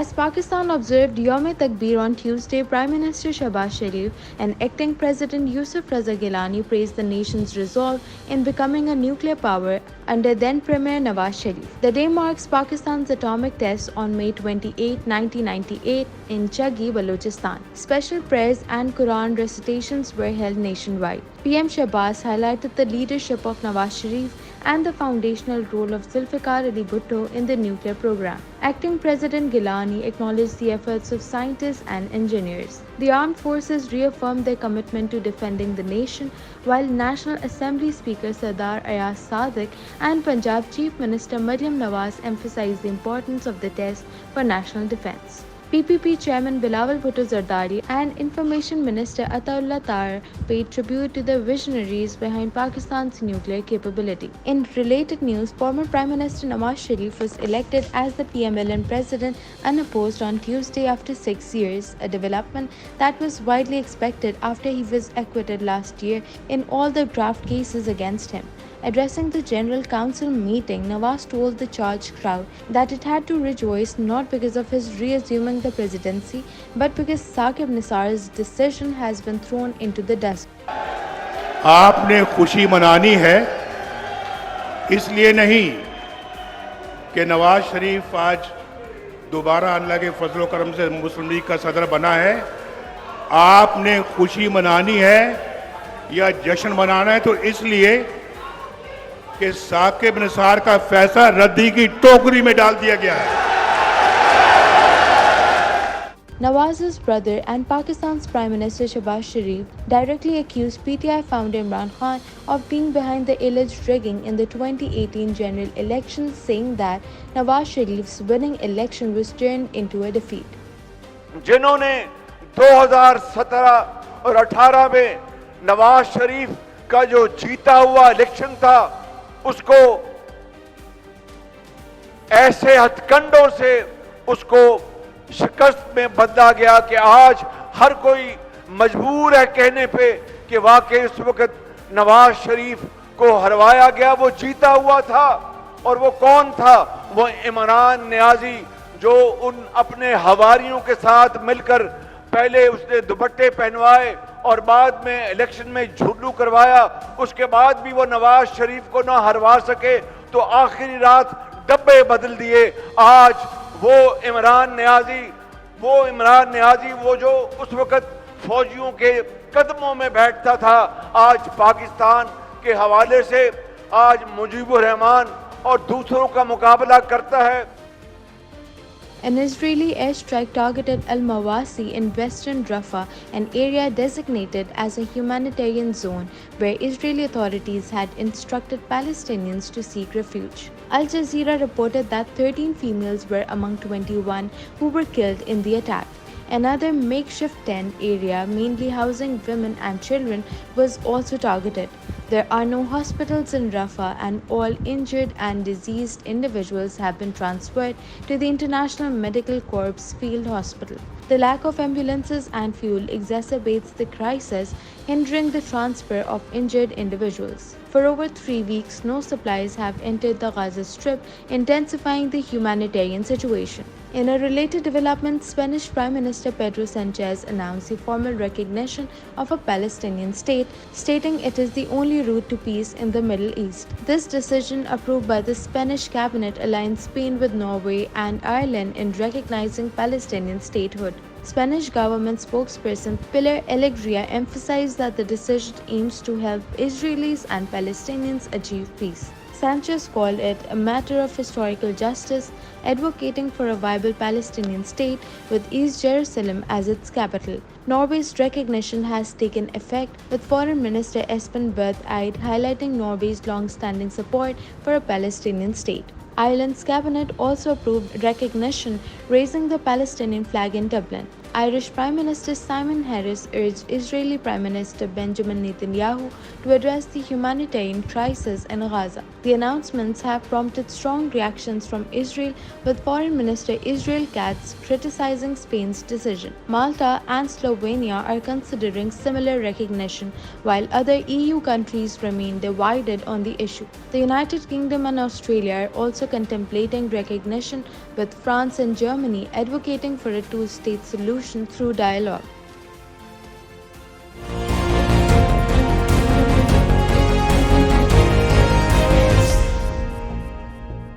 As Pakistan observed Yom-e-Takbir on Tuesday, Prime Minister Shehbaz Sharif and acting President Yusuf Raza Gilani praised the nation's resolve in becoming a nuclear power under then Premier Nawaz Sharif. The day marks Pakistan's atomic test on May 28, 1998 in Chaggi, Balochistan. Special prayers and Quran recitations were held nationwide. PM Shehbaz highlighted the leadership of Nawaz Sharif and the foundational role of Zulfikar Ali Bhutto in the nuclear program. Acting President Gilani acknowledged the efforts of scientists and engineers. The armed forces reaffirmed their commitment to defending the nation, while National Assembly Speaker Sardar Ayaz Sadiq and Punjab Chief Minister Maryam Nawaz emphasized the importance of the test for national defense. PPP Chairman Bilawal Bhutto Zardari and Information Minister Ataullah Tar paid tribute to the visionaries behind Pakistan's nuclear capability. In related news, former Prime Minister Nawaz Sharif was elected as the PMLN president unopposed on Tuesday after 6 years, a development that was widely expected after he was acquitted last year in all the draft cases against him. Addressing the General Council meeting, Nawaz told the charged crowd that it had to rejoice not because of his reassuming the presidency, but because Saqib Nisar's decision has been thrown into the dust. आपने खुशी मनानी है, इसलिए नहीं कि नवाज शरीफ आज दोबारा अल्लाह के फजल करम से मुस्लिम लीग का सदर बना है। आपने खुशी मनानी है या जश्न मनाना है तो इसलिए कि साकिब निसार का फैसला रद्दी की टोकरी में डाल दिया गया है। Nawaz's brother and Pakistan's Prime Minister Shehbaz Sharif directly accused PTI founder Imran Khan of being behind the alleged rigging in the 2018 general elections, saying that Nawaz Sharif's winning election was turned into a defeat. जिन्होंने 2017 और 18 में नवाज शरीफ का जो जीता हुआ election था उसको ऐसे हथकंडों से उसको शिकस्त में बदला गया कि आज हर कोई मजबूर है कहने पे कि वाकई उस वक्त नवाज शरीफ को हरवाया गया, वो जीता हुआ था। और वो कौन था? वो इमरान नियाजी, जो उन अपने हवारियों के साथ मिलकर पहले उसने दुपट्टे पहनवाए और बाद में इलेक्शन में झुल्लू करवाया, उसके बाद भी वो नवाज शरीफ को ना हरवा सके तो आखिरी रात डब्बे बदल दिए। आज वो इमरान नियाजी वो जो उस वक्त फौजियों के कदमों में बैठता था, आज पाकिस्तान के हवाले से आज मुजीबुर रहमान और दूसरों का मुकाबला करता है। An Israeli airstrike targeted Al-Mawasi in western Rafah, an area designated as a humanitarian zone where Israeli authorities had instructed Palestinians to seek refuge. Al Jazeera reported that 13 females were among 21 who were killed in the attack. Another makeshift tent area, mainly housing women and children, was also targeted. There are no hospitals in Rafah, and all injured and diseased individuals have been transferred to the International Medical Corps Field Hospital. The lack of ambulances and fuel exacerbates the crisis, hindering the transfer of injured individuals. For over 3 weeks, no supplies have entered the Gaza Strip, intensifying the humanitarian situation. In a related development, Spanish Prime Minister Pedro Sanchez announced the formal recognition of a Palestinian state, stating it is the only route to peace in the Middle East. This decision, approved by the Spanish cabinet, aligns Spain with Norway and Ireland in recognizing Palestinian statehood. Spanish government spokesperson Pilar Alegria emphasized that the decision aims to help Israelis and Palestinians achieve peace. Sanchez called it a matter of historical justice, advocating for a viable Palestinian state with East Jerusalem as its capital. Norway's recognition has taken effect, with Foreign Minister Espen Barth Eide highlighting Norway's long-standing support for a Palestinian state. Ireland's cabinet also approved recognition, raising the Palestinian flag in Dublin. Irish Prime Minister Simon Harris urged Israeli Prime Minister Benjamin Netanyahu to address the humanitarian crisis in Gaza. The announcements have prompted strong reactions from Israel, with Foreign Minister Israel Katz criticizing Spain's decision. Malta and Slovenia are considering similar recognition, while other EU countries remain divided on the issue. The United Kingdom and Australia are also contemplating recognition, with France and Germany advocating for a two-state solution through dialogue.